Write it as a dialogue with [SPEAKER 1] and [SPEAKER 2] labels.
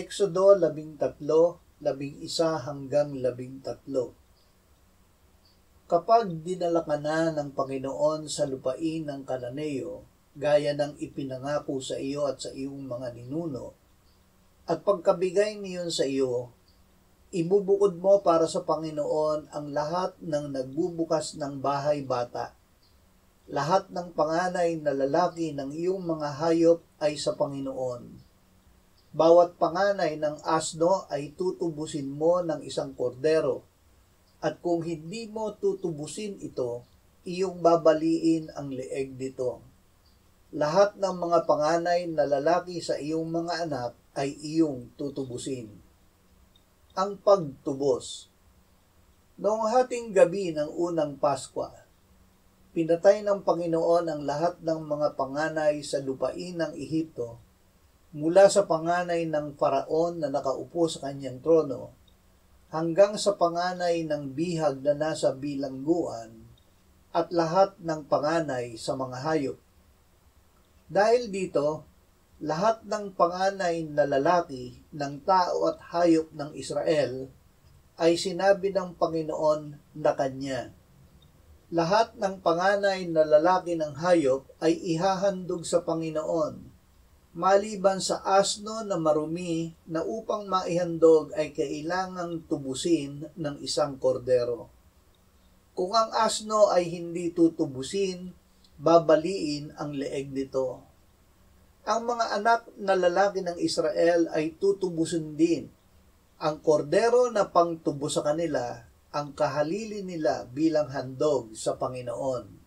[SPEAKER 1] Exodo 13:11-13. Kapag dinala ka na ng Panginoon sa lupain ng Kananeo, gaya ng ipinangako sa iyo at sa iyong mga ninuno, at pagkabigay niyon sa iyo, ibubukod mo para sa Panginoon ang lahat ng nagbubukas ng bahay bata. Lahat ng panganay na lalaki ng iyong mga hayop ay sa Panginoon. Bawat panganay ng asno ay tutubusin mo ng isang kordero, at kung hindi mo tutubusin ito, iyong babaliin ang leeg nito. Lahat ng mga panganay na lalaki sa iyong mga anak ay iyong tutubusin. Ang pagtubos. Noong hating gabi ng unang Paskwa, pinatay ng Panginoon ang lahat ng mga panganay sa lupain ng Ehipto, mula sa panganay ng Faraon na nakaupo sa kanyang trono, hanggang sa panganay ng bihag na nasa bilangguan, at lahat ng panganay sa mga hayop. Dahil dito, lahat ng panganay na lalaki ng tao at hayop ng Israel ay sinabi ng Panginoon na kanya. Lahat ng panganay na lalaki ng hayop ay ihahandog sa Panginoon, maliban sa asno na marumi na upang maihandog ay kailangang tubusin ng isang kordero. Kung ang asno ay hindi tutubusin, babaliin ang leeg nito. Ang mga anak na lalaki ng Israel ay tutubusin din. Ang kordero na pangtubo sa kanila, ang kahalili nila bilang handog sa Panginoon.